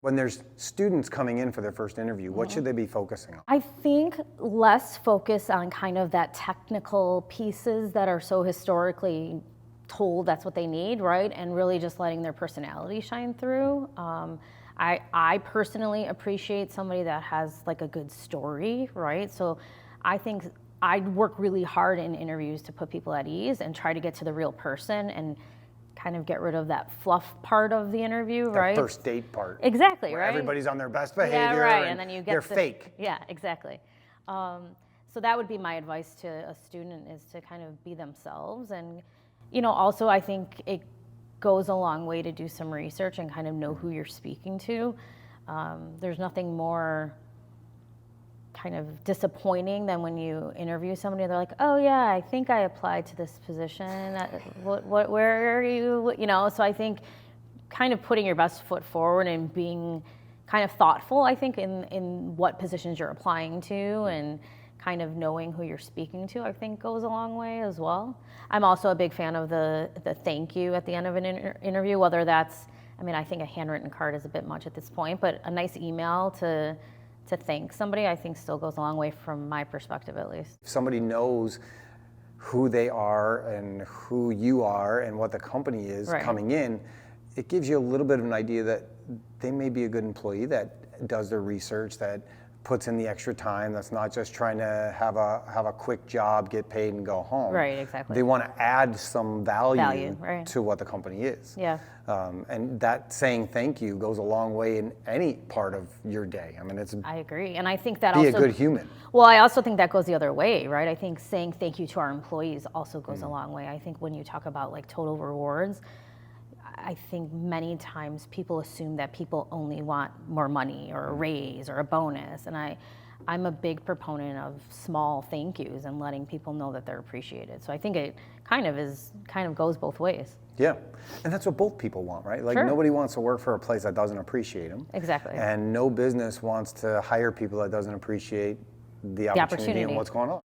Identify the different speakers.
Speaker 1: When there's students coming in for their first interview, what should they be focusing on?
Speaker 2: I think less focus on kind of that technical pieces that are so historically told that's what they need, right? And really just letting their personality shine through. I personally appreciate somebody that has like a good story, right? So I think I work really hard in interviews to put people at ease and try to get to the real person and kind of get rid of that fluff part of the interview, right?
Speaker 1: That first date part.
Speaker 2: Exactly,
Speaker 1: Where
Speaker 2: right?
Speaker 1: everybody's on their best behavior.
Speaker 2: Yeah, right. And then you get
Speaker 1: they're fake.
Speaker 2: Yeah, exactly. So that would be my advice to a student is to kind of be themselves. And, also I think it goes a long way to do some research and kind of know who you're speaking to. There's nothing more kind of disappointing than when you interview somebody and they're like, oh yeah, I think I applied to this position. Where are you? So I think kind of putting your best foot forward and being kind of thoughtful, I think, in what positions you're applying to and kind of knowing who you're speaking to, I think goes a long way as well. I'm also a big fan of the thank you at the end of an interview, whether that's, I think a handwritten card is a bit much at this point, but a nice email to thank somebody, I think still goes a long way from my perspective, at least.
Speaker 1: If somebody knows who they are and who you are and what the company is coming in, it gives you a little bit of an idea that they may be a good employee that does their research, that puts in the extra time, that's not just trying to have a quick job, get paid, and go home.
Speaker 2: Right, exactly.
Speaker 1: They want to add some value
Speaker 2: right.
Speaker 1: to what the company is.
Speaker 2: Yeah.
Speaker 1: And that saying thank you goes a long way in any part of your day.
Speaker 2: I agree, and I think that
Speaker 1: be
Speaker 2: also
Speaker 1: a good human.
Speaker 2: Well, I also think that goes the other way, right? I think saying thank you to our employees also goes a long way. I think when you talk about like total rewards, I think many times people assume that people only want more money or a raise or a bonus, and I'm a big proponent of small thank yous and letting people know that they're appreciated. So I think it kind of goes both ways.
Speaker 1: Yeah, and that's what both people want, right? Like nobody wants to work for a place that doesn't appreciate them.
Speaker 2: Exactly.
Speaker 1: And no business wants to hire people that doesn't appreciate the opportunity and what's going on.